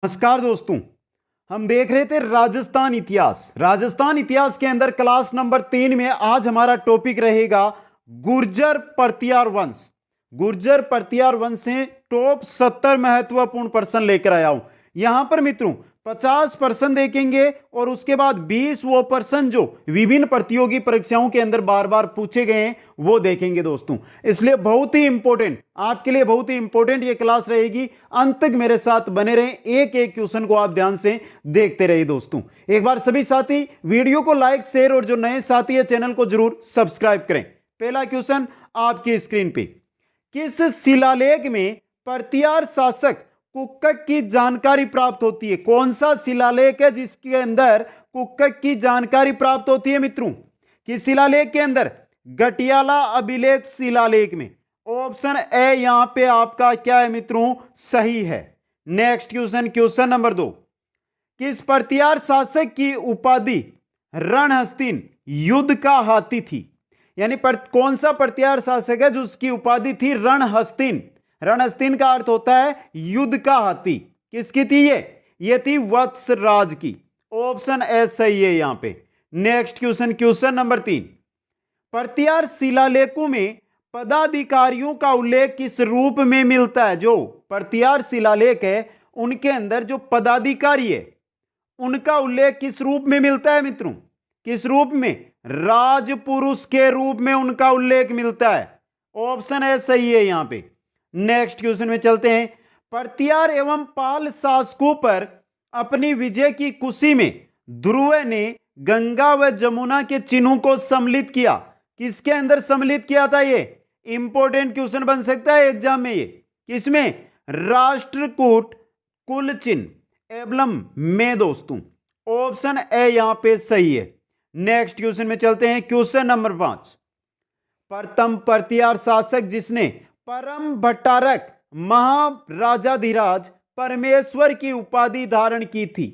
नमस्कार दोस्तों, हम देख रहे थे राजस्थान इतिहास के अंदर क्लास नंबर 3 में आज हमारा टॉपिक रहेगा गुर्जर परतियार वंश। गुर्जर परतियार वंश से टॉप 70 महत्वपूर्ण प्रश्न लेकर आया हूं। यहां पर मित्रों 50 प्रश्न देखेंगे और उसके बाद 20 वो प्रश्न जो विभिन्न प्रतियोगी परीक्षाओं के अंदर बार बार पूछे गए हैं वो देखेंगे दोस्तों। इसलिए बहुत ही इंपॉर्टेंट, आपके लिए बहुत ही इंपॉर्टेंट ये क्लास रहेगी। अंत तक मेरे साथ बने रहें, एक एक क्वेश्चन को आप ध्यान से देखते रहिए दोस्तों। एक बार सभी साथी वीडियो को लाइक, शेयर और जो नए साथी है चैनल को जरूर सब्सक्राइब करें। पहला क्वेश्चन आपकी स्क्रीन पे, किस शिलालेख में परतियार शासक कुक्कक की जानकारी प्राप्त होती है? कौन सा शिलालेख है जिसके अंदर कुक्कक की जानकारी प्राप्त होती है मित्रों? किस शिलालेख के अंदर? गटियाला अभिलेख शिलालेख में। ऑप्शन ए यहां पे आपका क्या है मित्रों? सही है। नेक्स्ट क्वेश्चन, क्वेश्चन नंबर 2, किस परतियार शासक की उपाधि रणहस्तिन युद्ध का हाथी थी? यानी कौन सा परतियार शासक है जिसकी उपाधि थी रणहस्तिन? रणहस्तिन का अर्थ होता है युद्ध का हाथी। किसकी थी ये थी वत्सराज की। ऑप्शन ए सही है यहां पे। नेक्स्ट क्वेश्चन, क्वेश्चन नंबर 3, परतियार शिलालेखों में पदाधिकारियों का उल्लेख किस रूप में मिलता है? जो परतियार शिलालेख है उनके अंदर जो पदाधिकारी है उनका उल्लेख किस रूप में मिलता है मित्रों? किस रूप में? राजपुरुष के रूप में उनका उल्लेख मिलता है। ऑप्शन ए सही है यहां पे। नेक्स्ट क्वेश्चन में चलते हैं, परतियार एवं पाल शासकों पर अपनी विजय की खुशी में ध्रुव ने गंगा व जमुना के चिन्हों को सम्मिलित किया। किसके अंदर सम्मिलित किया था? ये इंपॉर्टेंट क्वेश्चन बन सकता है एग्जाम में। ये किसमें? राष्ट्रकूट कुल चिन्ह एब्लम में दोस्तों। ऑप्शन ए यहां पे सही है। नेक्स्ट क्वेश्चन में चलते हैं, क्वेश्चन नंबर 5, प्रथम परतियार शासक जिसने परम भट्टारक महाराजाधिराज परमेश्वर की उपाधि धारण की थी।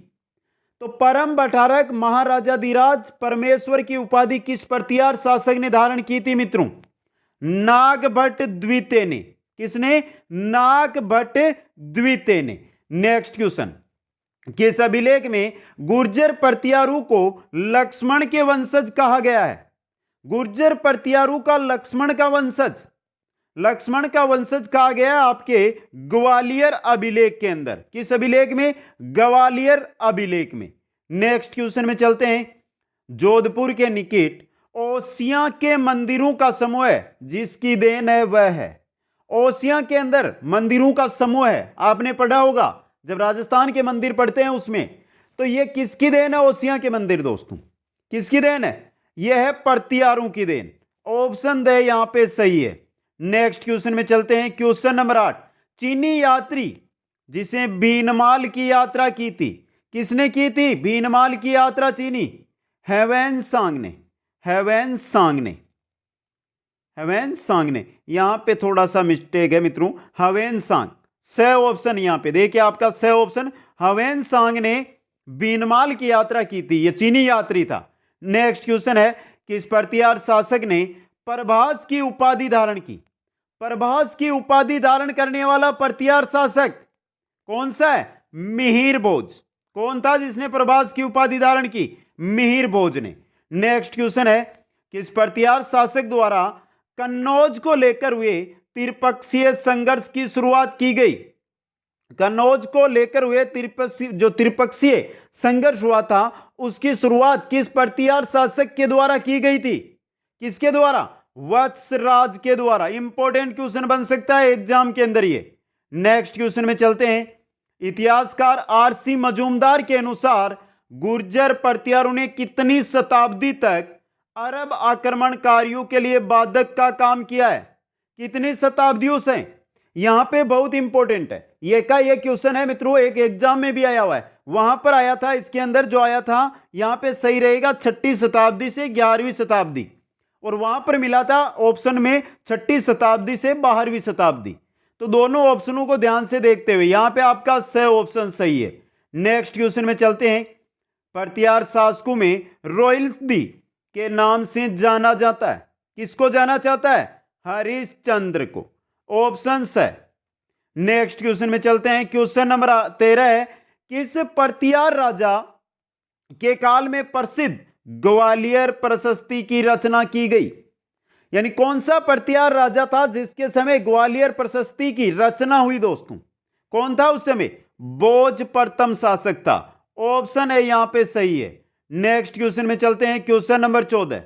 तो परम भट्टारक महाराजाधिराज परमेश्वर की उपाधि किस परतियार शासक ने धारण की थी मित्रों? नागभट्ट द्वितीय ने। किसने? नागभट्ट द्वितीय ने। नेक्स्ट क्वेश्चन, किस अभिलेख में गुर्जर परतियारू को लक्ष्मण के वंशज कहा गया है? गुर्जर परतियारू का लक्ष्मण का वंशज कहा गया है आपके ग्वालियर अभिलेख के अंदर। किस अभिलेख में? ग्वालियर अभिलेख में। नेक्स्ट क्वेश्चन में चलते हैं, जोधपुर के निकट ओसियां के मंदिरों का समूह है जिसकी देन है वह है। ओसियां के अंदर मंदिरों का समूह है, आपने पढ़ा होगा जब राजस्थान के मंदिर पढ़ते हैं उसमें। तो यह किसकी देन है? ओसियां के मंदिर दोस्तों किसकी देन है? यह है परतियारों की देन। ऑप्शन दे यहां पे सही है। नेक्स्ट क्वेश्चन में चलते हैं, क्वेश्चन नंबर 8, चीनी यात्री जिसे बीनमाल की यात्रा की थी, किसने की थी बीनमाल की यात्रा? चीनी ह्वेनसांग ने। यहां पे थोड़ा सा मिस्टेक है मित्रों, ह्वेनसांग। सही ऑप्शन यहां पे देखिए आपका सही ऑप्शन, ह्वेनसांग ने बीनमाल की यात्रा की थी, यह चीनी यात्री था। नेक्स्ट क्वेश्चन है, किस परतियार शासक ने प्रभास की उपाधि धारण की? प्रभास की उपाधि धारण करने वाला परतियार शासक कौन सा है? मिहिर भोज। कौन था जिसने प्रभास की उपाधि धारण की? मिहिर भोज ने। नेक्स्ट क्वेश्चन है, किस परतियार शासक द्वारा कन्नौज को लेकर हुए त्रिपक्षीय संघर्ष की शुरुआत की गई? कन्नौज को लेकर हुए त्रिपक्षीय संघर्ष हुआ था उसकी शुरुआत किस परतियार शासक के द्वारा की गई थी? किसके द्वारा? वत्सराज के द्वारा। इंपॉर्टेंट क्वेश्चन बन सकता है एग्जाम के अंदर ये। नेक्स्ट क्वेश्चन में चलते हैं, इतिहासकार आरसी मजूमदार के अनुसार गुर्जर परतियारों ने कितनी शताब्दी तक अरब आक्रमणकारियों के लिए बाधक का काम किया है? कितनी शताब्दियों से? यहां पे बहुत इंपॉर्टेंट है, ये का ये क्वेश्चन है मित्रों, एक एग्जाम में भी आया हुआ है, वहां पर आया था, इसके अंदर जो आया था यहां पे सही रहेगा 6ठी शताब्दी से 11वीं शताब्दी, और वहां पर मिला था ऑप्शन में 6ठी शताब्दी से 12वीं शताब्दी। तो दोनों ऑप्शनों को ध्यान से देखते हुए यहां पे आपका सही ऑप्शन सही है। नेक्स्ट क्वेश्चन में चलते हैं, परतियार शासकों में रोहिल्दी के नाम से जाना जाता है, किसको जाना चाहता है? हरिश्चंद्र को। ऑप्शन है। नेक्स्ट क्वेश्चन में चलते हैं, क्वेश्चन नंबर 13 है किस परतियार राजा के काल में प्रसिद्ध ग्वालियर प्रशस्ति की रचना की गई? यानी कौन सा परतियार राजा था जिसके समय ग्वालियर प्रशस्ति की रचना हुई दोस्तों? कौन था उस समय? भोज प्रथम शासक था। ऑप्शन है यहां पे सही है। नेक्स्ट क्वेश्चन में चलते हैं, क्वेश्चन नंबर 14।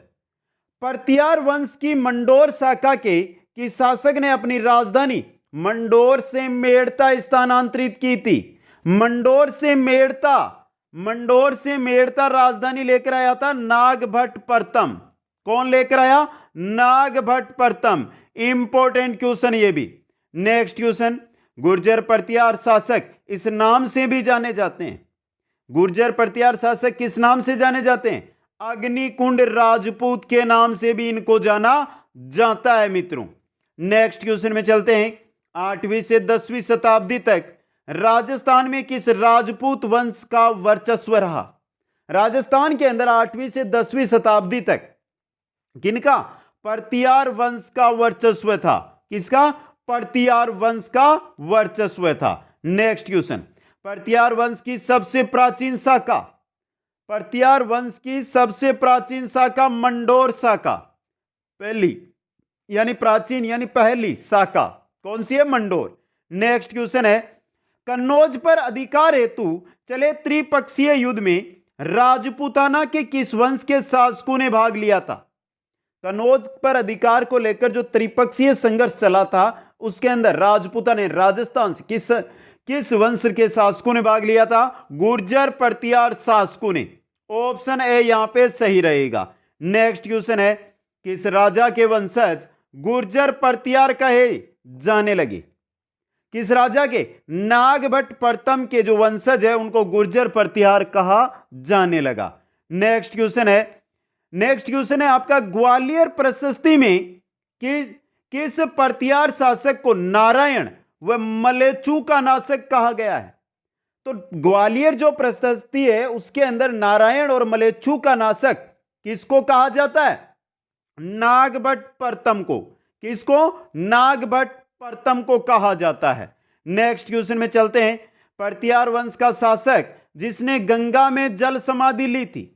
परतियार वंश की मंडोर शाखा के किस शासक ने अपनी राजधानी मंडोर से मेड़ता स्थानांतरित की थी? मंडोर से मेड़ता राजधानी लेकर आया था नागभट्ट प्रथम। कौन लेकर आया? नागभट्ट प्रथम। इंपॉर्टेंट क्वेश्चन ये भी। नेक्स्ट क्वेश्चन, गुर्जर परतियार शासक इस नाम से भी जाने जाते हैं। गुर्जर परतियार शासक किस नाम से जाने जाते हैं? अग्निकुंड राजपूत के नाम से भी इनको जाना जाता है मित्रों। नेक्स्ट क्वेश्चन में चलते हैं, 8वीं से 10वीं शताब्दी तक राजस्थान में किस राजपूत वंश का वर्चस्व रहा? राजस्थान के अंदर 8वीं से 10वीं शताब्दी तक किनका? परतियार वंश का वर्चस्व था। किसका? परतियार वंश का वर्चस्व था। नेक्स्ट क्वेश्चन, परतियार वंश की सबसे प्राचीन शाखा, परतियार वंश की सबसे प्राचीन शाखा मंडोर शाखा। पहली यानी प्राचीन यानी पहली शाखा कौन सी है? मंडोर। नेक्स्ट क्वेश्चन है, कन्नौज पर अधिकार हेतु चले त्रिपक्षीय युद्ध में राजपूताना के किस वंश के शासकों ने भाग लिया था? कन्नौज पर अधिकार को लेकर जो त्रिपक्षीय संघर्ष चला था उसके अंदर राजपूताना ने राजस्थान से किस वंश के शासकों ने भाग लिया था? गुर्जर परतियार शासकों ने। ऑप्शन ए यहां पे सही रहेगा। नेक्स्ट क्वेश्चन है, किस राजा के वंशज गुर्जर परतियार कहे जाने लगे? किस राजा के? नागभट्ट प्रथम के जो वंशज है उनको गुर्जर परतियार कहा जाने लगा। नेक्स्ट क्वेश्चन है आपका, ग्वालियर प्रशस्ति में किस परतियार शासक को नारायण व मलेचू का नाशक कहा गया है? तो ग्वालियर जो प्रशस्ति है उसके अंदर नारायण और मलेचू का नाशक किसको कहा जाता है? नागभट्ट प्रथम को। किसको? नागभट्ट प्रथम को कहा जाता है। नेक्स्ट क्वेश्चन में चलते हैं, परतियार वंश का शासक जिसने गंगा में जल समाधि ली थी,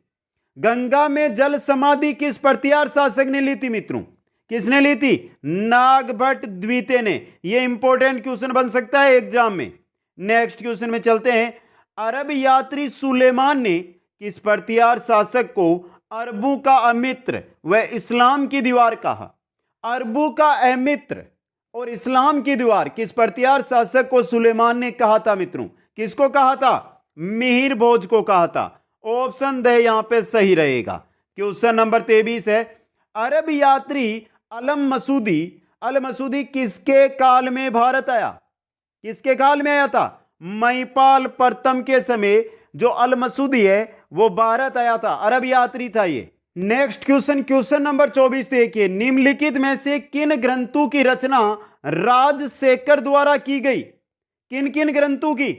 गंगा में जल समाधि किस परतियार शासक ने ली थी मित्रों? किसने ली थी? नागभट्ट द्वितीय ने। यह इंपॉर्टेंट क्वेश्चन बन सकता है एग्जाम में। नेक्स्ट क्वेश्चन में चलते हैं, अरब यात्री सुलेमान ने किस परतियार शासक को अरबों का अमित्र व इस्लाम की दीवार कहा? अरबों का अमित्र और इस्लाम की दीवार किस परतियार शासक को सुलेमान ने कहा था मित्रों? किसको कहा था? मिहिर भोज को कहा था। ऑप्शन दे यहां पे सही रहेगा। क्वेश्चन नंबर 23 है, अरब यात्री अल मसूदी किसके काल में भारत आया? किसके काल में आया था? महिपाल प्रथम के समय जो अल मसूदी है वो भारत आया था, अरब यात्री था ये। नेक्स्ट क्वेश्चन नंबर 24 देखिए, निम्नलिखित में से किन ग्रंथों की रचना राजशेखर द्वारा की गई? किन किन ग्रंथों की?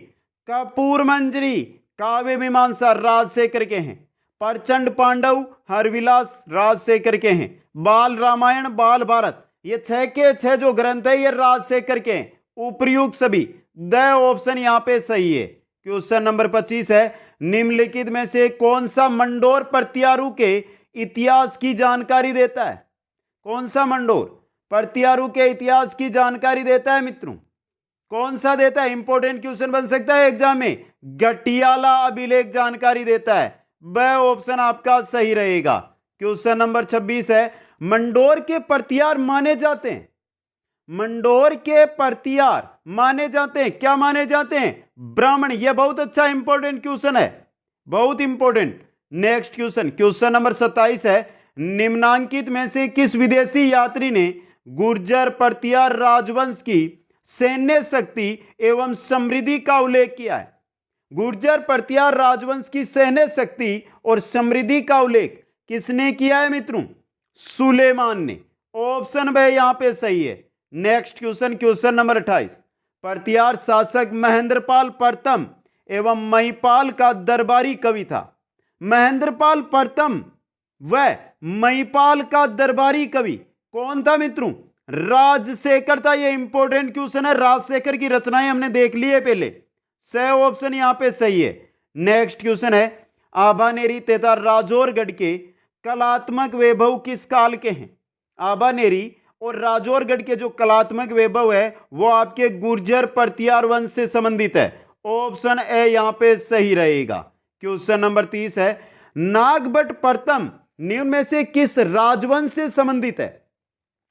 कपूर मंजरी, काव्य मीमांसा राजशेखर के हैं। प्रचंड पांडव, हरविलास राजशेखर के हैं। बाल रामायण, बाल भारत, ये 6 के 6 जो ग्रंथ है ये राजशेखर के हैं। उपयुक्त सभी द ऑप्शन यहां पे सही है। क्वेश्चन नंबर 25 है, निम्नलिखित में से कौन सा मंडोर परतियारू के इतिहास की जानकारी देता है? कौन सा मंडोर परतियारू के इतिहास की जानकारी देता है मित्रों? कौन सा देता है? इंपॉर्टेंट क्वेश्चन बन सकता है एग्जाम में। गटियाला अभिलेख जानकारी देता है। ब ऑप्शन आपका सही रहेगा। क्वेश्चन नंबर 26 है, मंडोर के परतियार माने जाते हैं, मंडोर के परतियार माने जाते हैं, क्या माने जाते हैं? ब्राह्मण। यह बहुत अच्छा इंपॉर्टेंट क्वेश्चन है, बहुत इंपॉर्टेंट। नेक्स्ट क्वेश्चन नंबर 27 है, निम्नांकित में से किस विदेशी यात्री ने गुर्जर परतियार राजवंश की सैन्य शक्ति एवं समृद्धि का उल्लेख किया है? गुर्जर परतियार राजवंश की सैन्य शक्ति और समृद्धि का उल्लेख किसने किया है मित्रों? सुलेमान ने। ऑप्शन बे यहां पे सही है। नेक्स्ट क्वेश्चन नंबर 28, परतियार शासक महेंद्रपाल प्रथम एवं महिपाल का दरबारी कवि था। महेंद्रपाल प्रथम व महिपाल का दरबारी कवि कौन था मित्रों? राजशेखर था। यह इंपॉर्टेंट क्वेश्चन है। राजशेखर की रचनाएं हमने देख ली है पहले। सही ऑप्शन यहां पे सही है। नेक्स्ट क्वेश्चन है, आभानेरी तथा राजौरगढ़ के कलात्मक वैभव किस काल के हैं? आभानेरी और राजौरगढ़ के जो कलात्मक वैभव है वो आपके गुर्जर परतियार वंश से संबंधित है। ऑप्शन ए यहां पे सही रहेगा। क्वेश्चन नंबर 30 है, नागभट्ट प्रथम निम्न में से किस राजवंश से संबंधित है?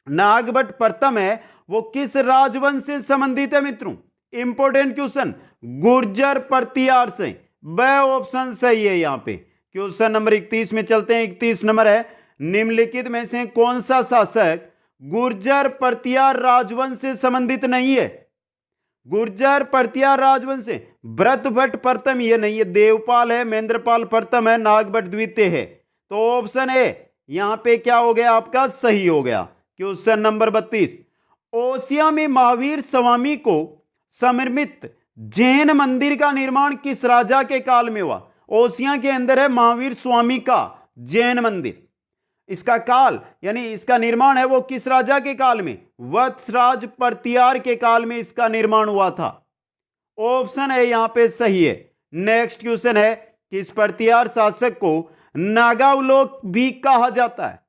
नागभट्ट प्रथम है वो किस राजवंश से संबंधित है मित्रों? इंपॉर्टेंट क्वेश्चन, गुर्जर परतियार से। ब ऑप्शन सही है यहां पे। क्वेश्चन नंबर 31 में चलते हैं। 31 नंबर है, निम्नलिखित में से कौन सा शासक गुर्जर परतियार राजवंश से संबंधित नहीं है? गुर्जर परतियार राजवंश से भरतभट्ट प्रथम ये नहीं है, देवपाल है, महेंद्रपाल प्रथम है, नागभट्ट द्वितीय है। तो ऑप्शन ए यहां पे क्या हो गया आपका? सही हो गया। क्वेश्चन नंबर 32, ओसिया में महावीर स्वामी को समर्पित जैन मंदिर का निर्माण किस राजा के काल में हुआ? ओसिया के अंदर है महावीर स्वामी का जैन मंदिर। इसका काल यानी इसका निर्माण है वो किस राजा के काल में? वत्सराज परतियार के काल में इसका निर्माण हुआ था। ऑप्शन है यहां पे सही है। नेक्स्ट क्वेश्चन है, किस परतियार शासक को नागावलोक भी कहा जाता है?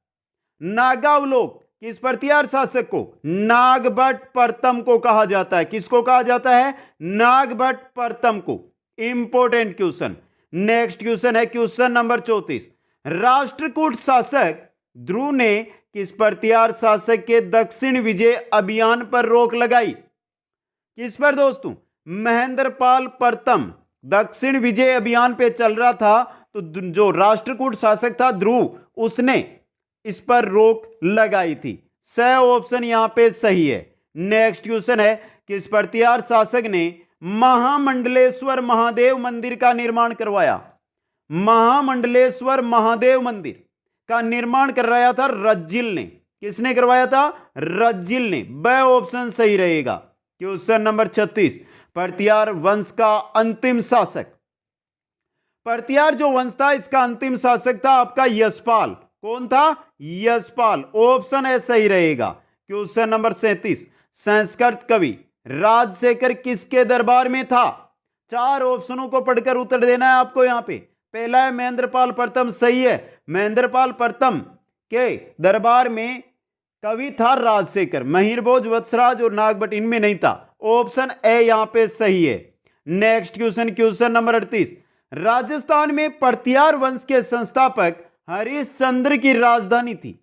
नागावलोक किस परतियार शासक को? नागभट्ट प्रथम को कहा जाता है। किसको कहा जाता है? नागभट्ट प्रथम को। Important question. नेक्स्ट क्वेश्चन है क्वेश्चन नंबर 34, राष्ट्रकूट शासक ध्रुव ने किस परतियार शासक के दक्षिण विजय अभियान पर रोक लगाई? किस पर दोस्तों? महेंद्रपाल प्रथम दक्षिण विजय अभियान पे चल रहा था, तो जो राष्ट्रकूट शासक था ध्रुव, उसने इस पर रोक लगाई थी। सही ऑप्शन यहां पे सही है। नेक्स्ट क्वेश्चन है, किस परतियार शासक ने महामंडलेश्वर महादेव मंदिर का निर्माण करवाया? महामंडलेश्वर महादेव मंदिर का निर्माण करवाया था रज्जिल ने। किसने करवाया था? रज्जिल ने। ब ऑप्शन सही रहेगा। क्वेश्चन नंबर 36, परतियार वंश का अंतिम शासक। परतियार जो वंश था इसका अंतिम शासक था आपका यशपाल। कौन था? यशपाल। ऑप्शन है सही रहेगा। क्वेश्चन नंबर 37, संस्कृत कवि राजशेखर किसके दरबार में था? 4 ऑप्शनों को पढ़कर उत्तर देना है आपको यहां पे। पहला है महेंद्रपाल प्रथम, सही है। महेंद्रपाल प्रथम के दरबार में कवि था राजशेखर। महिरभोज, वत्सराज और नागभट्ट इनमें नहीं था। ऑप्शन ए यहां पे सही है। Next question, question number 38, Rajasthan में परतियार वंश के संस्थापक हरिश्चंद्र की राजधानी थी।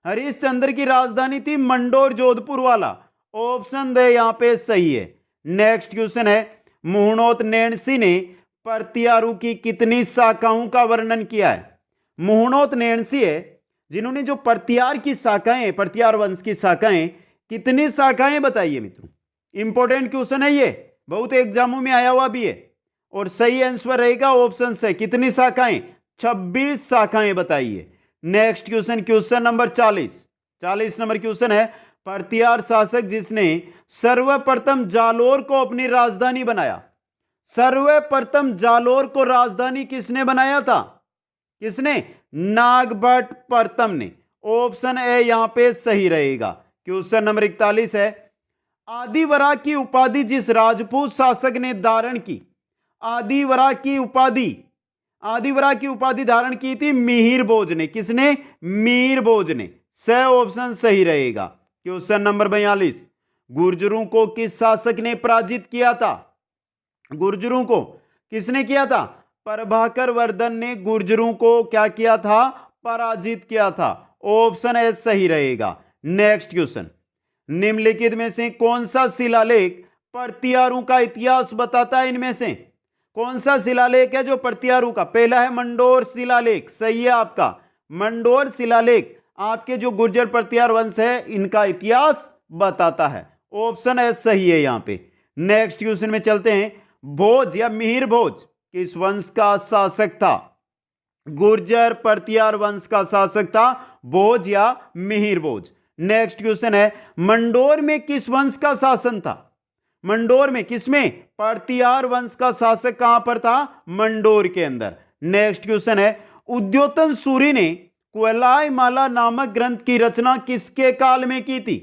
हरिश्चंद्र की राजधानी थी मंडोर, जोधपुर वाला। ऑप्शन दे यहां पे सही है। नेक्स्ट क्वेश्चन है, मुहणोत नैणसी ने परतियारू की कितनी शाखाओं का वर्णन किया है? मुहणोत नैणसी है जिन्होंने जो परतियार की शाखाएं, परतियार वंश की शाखाएं, कितनी शाखाएं बताइए मित्रों। इंपॉर्टेंट क्वेश्चन है ये, बहुत एग्जामों में आया हुआ भी है और सही आंसर रहेगा ऑप्शन से। कितनी शाखाएं? 26 शाखाएं बताइए। Next question, question number 40 number question है, परतियार शासक जिसने सर्वप्रथम जालोर को अपनी राजधानी बनाया। सर्वप्रथम जालोर को राजधानी किसने बनाया था? किसने? नागभट्ट प्रथम ने। ऑप्शन ए यहां पे सही रहेगा। क्वेश्चन नंबर 41 है, आदिवरा की उपाधि जिस राजपूत शासक ने धारण की। आदिवरा की उपाधि धारण की थी मिहिर भोज ने। किसने? मिहिर भोज ने। सही ऑप्शन सही रहेगा। क्वेश्चन नंबर 42, गुर्जरों को किस शासक ने पराजित किया था? गुर्जरों को किसने किया था? प्रभाकर वर्धन ने गुर्जरों को क्या किया था? पराजित किया था। ऑप्शन ए सही रहेगा। नेक्स्ट क्वेश्चन, निम्नलिखित में से कौन सा शिलालेख परतियारों का इतिहास बताता है? इनमें से कौन सा शिलालेख है जो परतियारों का? पहला है मंडोर शिलालेख, सही है आपका। मंडोर शिलालेख आपके जो गुर्जर परतियार वंश है इनका इतिहास बताता है। ऑप्शन है सही है यहां पे। नेक्स्ट क्वेश्चन में चलते हैं, भोज या मिहिर भोज किस वंश का शासक था? गुर्जर परतियार वंश का शासक था भोज या मिहिर भोज। नेक्स्ट क्वेश्चन है, मंडोर में किस वंश का शासन था? मंडोर में किसमें? परतियार वंश का शासक कहां पर था? मंडोर के अंदर। नेक्स्ट क्वेश्चन है, उद्योतन सूरी ने क्वलाय माला नामक ग्रंथ की रचना किसके काल में की थी?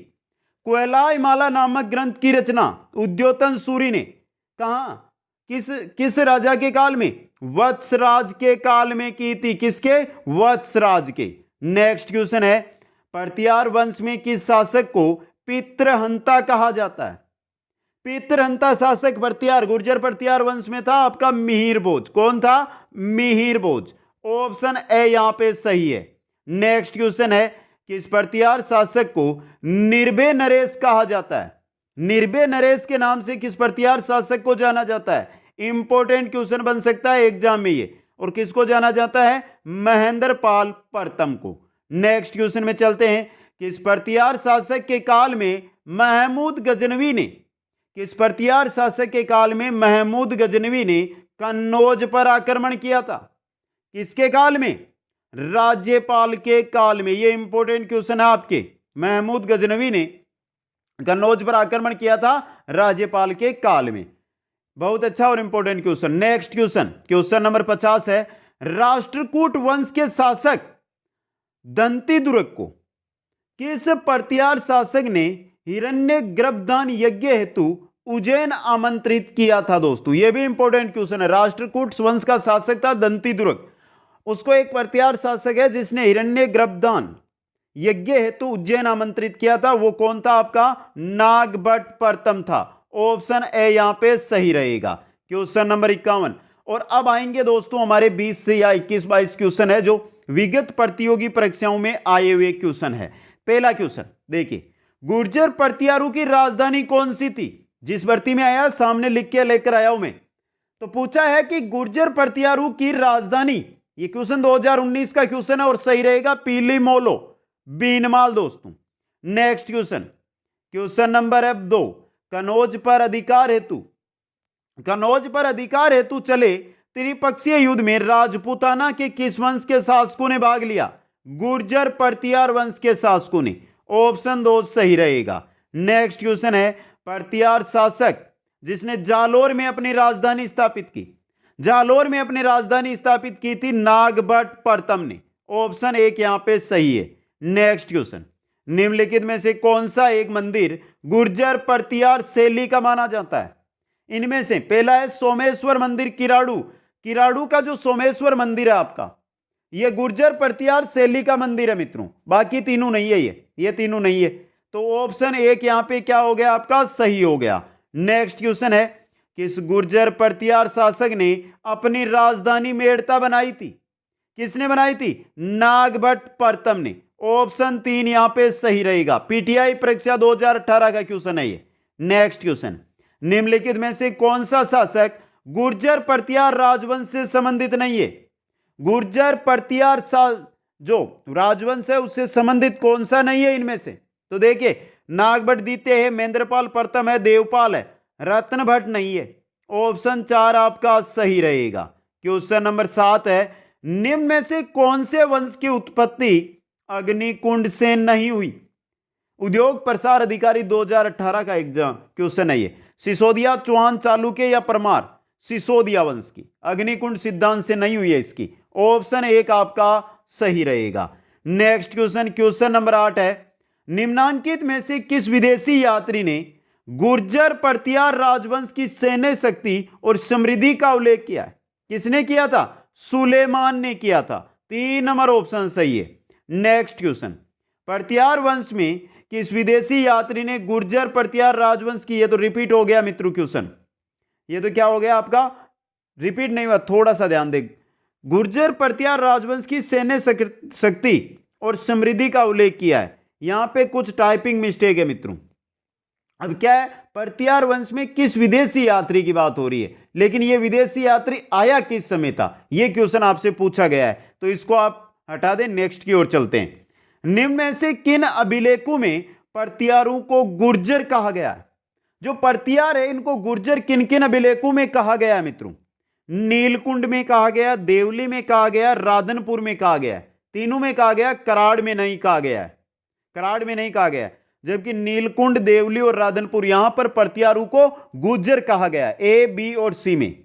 क्वलाय माला नामक ग्रंथ की रचना उद्योतन सूरी ने कहां किस किस राजा के काल में? वत्सराज के काल में की थी। किसके? वत्सराज के। नेक्स्ट क्वेश्चन है, पर्तियार वंश में किस शासक को पितृहंता कहा जाता है? पितृहंता शासक पर्तियार, गुर्जर पर्तियार वंश में था आपका मिहिर भोज। कौन था? मिहिर भोज। ऑप्शन ए यहां पे सही है। नेक्स्ट क्वेश्चन है, किस पर्तियार शासक को निर्भय नरेश कहा जाता है? निर्भय नरेश के नाम से किस पर्तियार शासक को जाना जाता है? इंपॉर्टेंट क्वेश्चन बन सकता है एग्जाम में ये। और किसको जाना जाता है? महेंद्र पाल प्रथम को। नेक्स्ट क्वेश्चन में चलते हैं, किस पर्तियार शासक के काल में महमूद गजनवी ने, किस पर्तियार शासक के काल में महमूद गजनवी ने कन्नौज पर आक्रमण किया था? किसके काल में? राज्यपाल के काल में। ये इंपॉर्टेंट क्वेश्चन है आपके। महमूद गजनवी ने कन्नौज पर आक्रमण किया था राज्यपाल के काल में। बहुत अच्छा और important question. Next question, question number 50 है, राष्ट्रकूट वंश के शासक दंतीदुर्ग को किस पर्तियार शासक ने हिरण्य गर्भदान यज्ञ हेतु उज्जैन आमंत्रित किया था? दोस्तों यह भी इंपॉर्टेंट क्वेश्चन है। राष्ट्रकूट वंश का शासक था दंतीदुर्ग। उसको एक पर्तियार शासक है जिसने हिरण्य गर्भदान यज्ञ हेतु उज्जैन आमंत्रित किया था। वो कौन था आपका? नागभट्ट प्रथम था। ऑप्शन ए यहां पे सही रहेगा। Question number 51। और अब आएंगे दोस्तों हमारे 20 से या 21-22 क्वेश्चन है जो विगत प्रतियोगी परीक्षाओं में आए हुए क्वेश्चन है। पहला क्वेश्चन देखिए, गुर्जर पर्तियारू की राजधानी कौन सी थी? जिस भर्ती में आया सामने लिख के लेकर आया हूं मैं। तो पूछा है कि गुर्जर पर्तियारू की राजधानी, ये क्वेश्चन 2019 का क्वेश्चन है और सही रहेगा पीली मोलो बीनमाल दोस्तों। नेक्स्ट क्वेश्चन, क्वेश्चन नंबर है 2, कनौज पर अधिकार हेतु चले त्रिपक्षीय युद्ध में राजपूताना के किस वंश के शासकों ने भाग लिया? गुर्जर पर्तियार वंश के शासकों ने। ऑप्शन 2 सही रहेगा। नेक्स्ट क्वेश्चन है, पर्तियार शासक जिसने जालोर में अपनी राजधानी स्थापित की, जालोर में अपनी राजधानी स्थापित की थी नागभट्ट प्रथम ने। ऑप्शन 1 यहां पे सही है। नेक्स्ट क्वेश्चन, निम्नलिखित में से कौन सा एक मंदिर गुर्जर पर्तियार शैली का माना जाता है? इनमें से पहला है सोमेश्वर मंदिर किराड़ू। किराड़ू का जो सोमेश्वर मंदिर है आपका, यह गुर्जर पर्तियार शैली का मंदिर है मित्रों। बाकी तीनों नहीं है, ये तीनों नहीं है। तो ऑप्शन 1 यहां पे क्या हो गया आपका? सही हो गया। नेक्स्ट क्वेश्चन है, किस गुर्जर पर्तियार शासक ने अपनी राजधानी मेड़ता बनाई थी? किसने बनाई थी? नागभट्ट प्रथम ने। ऑप्शन 3 यहां पे सही रहेगा। पीटीआई परीक्षा 2018 का क्वेश्चन है ये। नेक्स्ट क्वेश्चन, निम्नलिखित में से कौन सा शासक गुर्जर पर्तियार राजवंश से संबंधित नहीं है? गुर्जर पर्तियार जो राजवंश है उससे संबंधित कौन सा नहीं है इनमें से? तो देखिए, नागभट्ट द्वितीय है, महेंद्रपाल प्रथम है, देवपाल है, रत्न भट्ट नहीं है। ऑप्शन 4 आपका सही रहेगा। क्वेश्चन नंबर 7 है, निम्न में से कौन से वंश की उत्पत्ति अग्निकुंड से नहीं हुई? उद्योग प्रसार अधिकारी 2018 का एग्जाम क्वेश्चन है ये। सिसोदिया, चौहान, चालुक्य या परमार? सिसोदिया वंश की अग्निकुंड सिद्धांत से नहीं हुई है इसकी। ऑप्शन 1 आपका सही रहेगा। नेक्स्ट क्वेश्चन, क्वेश्चन नंबर 8 है, निम्नांकित में से किस विदेशी यात्री ने गुर्जर पर्तियार राजवंश की सैन्य शक्ति और समृद्धि का उल्लेख किया है? किसने किया था? सुलेमान ने किया था। 3 नंबर ऑप्शन सही है। नेक्स्ट क्वेश्चन, पर्तियार वंश में किस विदेशी यात्री ने गुर्जर पर्तियार राजवंश की, ये तो रिपीट हो गया मित्रों क्वेश्चन, ये तो क्या हो गया आपका? रिपीट नहीं हुआ, थोड़ा सा ध्यान दे। गुर्जर पर्तियार राजवंश की सैन्य शक्ति और समृद्धि का उल्लेख किया है। यहां पे कुछ टाइपिंग मिस्टेक है मित्रों। अब क्या है, पर्तियार वंश में किस विदेशी यात्री की बात हो रही है, लेकिन यह विदेशी यात्री आया किस समय था, यह क्वेश्चन आपसे पूछा गया है, तो इसको आप हटा दें। नेक्स्ट की ओर चलते हैं। निम्न में से किन अभिलेखों में पर्तियारों को गुर्जर कहा गया है? जो पर्तियार है इनको गुर्जर किन किन अभिलेखों में कहा गया है मित्रों? नीलकुंड में कहा गया, देवली में कहा गया, राधनपुर में कहा गया। तीनों में कहा गया, कराड़ में नहीं कहा गया है। कराड़ में नहीं कहा गया, जबकि नीलकुंड, देवली और राधनपुर यहां पर पर्तियारों को गुर्जर कहा गया। ए, बी और सी में,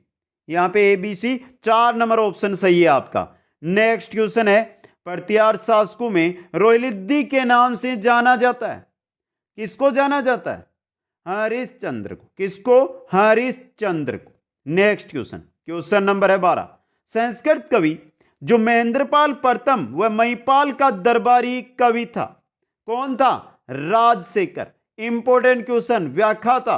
यहां पे ए, बी, सी 4 नंबर ऑप्शन सही है आपका। नेक्स्ट क्वेश्चन है, पर्तियार शासकों में रोहिलिद्दी के नाम से जाना जाता है। किसको जाना जाता है? हरिश्चंद्र को। किसको? हरिश्चंद्र को। नेक्स्ट क्वेश्चन, क्वेश्चन नंबर है 12। संस्कृत कवि जो महेंद्रपाल प्रथम व महिपाल का दरबारी कवि था, कौन था? राजशेखर। इंपॉर्टेंट क्वेश्चन, व्याख्याता,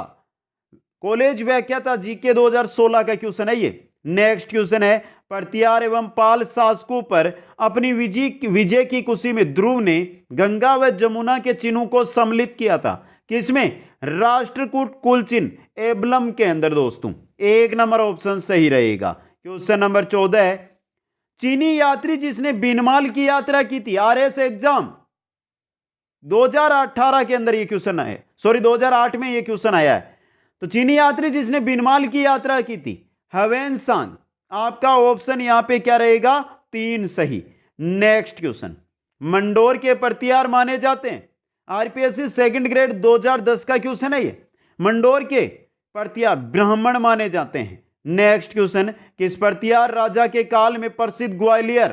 कॉलेज व्याख्याता जीके 2016 का क्वेश्चन है ये। नेक्स्ट क्वेश्चन है, प्रतिहार एवं पाल शासकों पर अपनी विजय की खुशी में ध्रुव ने गंगा व जमुना के चिन्हों को सम्मिलित किया था, किसमें? राष्ट्रकूट कुल चिन्ह एबलम के अंदर दोस्तों। एक नंबर ऑप्शन सही रहेगा। क्वेश्चन नंबर 14 है, चीनी यात्री जिसने बीनमाल की यात्रा की थी, आरएस एग्जाम 2018 के अंदर ये क्वेश्चन है, सॉरी 2008 में ये क्वेश्चन आया है। तो चीनी यात्री जिसने बीनमाल की यात्रा की थी, ह्वेन सांग। आपका ऑप्शन यहां पे क्या रहेगा? 3 सही। नेक्स्ट क्वेश्चन, मंडोर के प्रतिहार माने जाते हैं, आरपीएससी सेकंड ग्रेड 2010 का क्वेश्चन है ये। मंडोर के प्रतिहार ब्राह्मण माने जाते हैं। नेक्स्ट क्वेश्चन, किस प्रतिहार राजा के काल में प्रसिद्ध ग्वालियर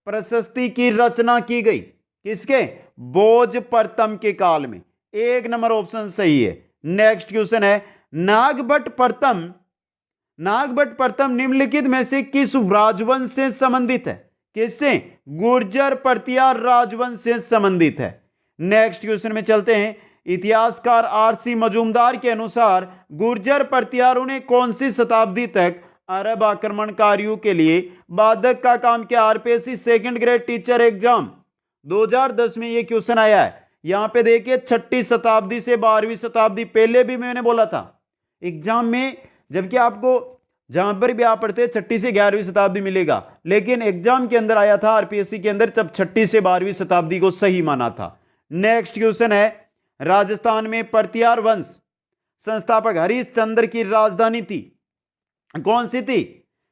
प्रशस्ति की रचना की गई? किसके? भोज प्रथम के काल में। एक नंबर ऑप्शन सही है। नेक्स्ट क्वेश्चन है, नागभट्ट प्रथम निम्नलिखित में से किस राजवंश से संबंधित है? किससे? गुर्जर प्रतिहार राजवंश से संबंधित है। नेक्स्ट क्वेश्चन में चलते हैं, इतिहासकार आरसी मजूमदार के अनुसार गुर्जर प्रतिहारों ने कौन सी शताब्दी तक अरब आक्रमणकारियों के लिए बाधक का काम किया? RPSC second grade teacher exam 2010 में यह क्वेश्चन आया है। यहां पे देखिए 6ठी शताब्दी से 12वीं शताब्दी, पहले भी मैंने बोला था एग्जाम में, जबकि आपको जहां पर भी आप पढ़ते 6ठी से 11वीं शताब्दी मिलेगा, लेकिन एग्जाम के अंदर आया था आरपीएससी के अंदर तब 6ठी से 12वीं शताब्दी को सही माना था। नेक्स्ट क्वेश्चन है, राजस्थान में प्रतिहार वंश संस्थापक हरिश्चंद्र की राजधानी थी, कौन सी थी?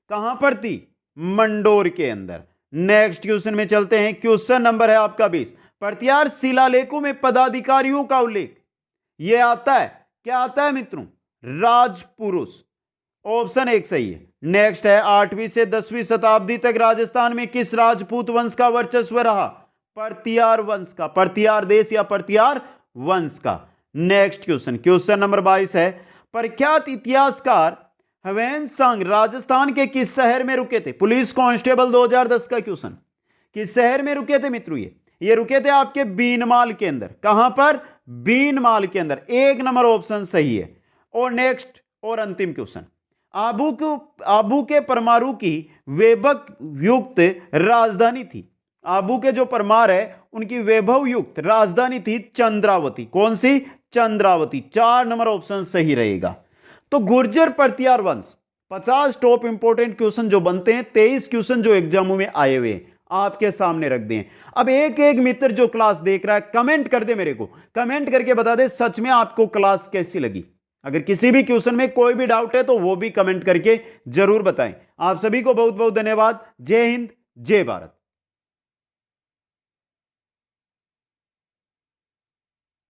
कहां पर थी? मंडोर के अंदर। नेक्स्ट क्वेश्चन में चलते हैं, क्वेश्चन नंबर है आपका 20। प्रतिहार शिलालेखों में पदाधिकारियों का उल्लेख यह आता है, क्या आता है मित्रों? राजपुरुष। ऑप्शन 1 सही है। नेक्स्ट है, 8वीं से 10वीं शताब्दी तक राजस्थान में किस राजपूत वंश का वर्चस्व रहा? प्रतिहार वंश का, प्रतिहार देश या प्रतिहार वंश का। नेक्स्ट क्वेश्चन, क्वेश्चन नंबर 22 है, प्रख्यात इतिहासकार ह्वेन सांग राजस्थान के किस शहर में रुके थे? पुलिस कांस्टेबल 2010 का क्वेश्चन। किस शहर में रुके थे मित्रों? ये रुके थे आपके बीनमाल के अंदर। कहां पर? बीनमाल के अंदर। एक नंबर ऑप्शन सही है। और नेक्स्ट और अंतिम क्वेश्चन, आबू के परमाणु की वैभव युक्त राजधानी थी। आबू के जो परमार है उनकी वैभव युक्त राजधानी थी चंद्रावती। कौन सी? चंद्रावती। 4 नंबर ऑप्शन सही रहेगा। तो गुर्जर प्रतिहार वंश 50 टॉप इंपोर्टेंट क्वेश्चन जो बनते हैं, 23 क्वेश्चन जो एग्जामों में आए हुए आपके सामने रख दें। अब एक एक मित्र जो क्लास देख रहा है कमेंट कर दे, मेरे को कमेंट करके बता दे सच में आपको क्लास कैसी लगी। अगर किसी भी क्वेश्चन में कोई भी डाउट है तो वो भी कमेंट करके जरूर बताएं। आप सभी को बहुत बहुत धन्यवाद। जय हिंद, जय भारत।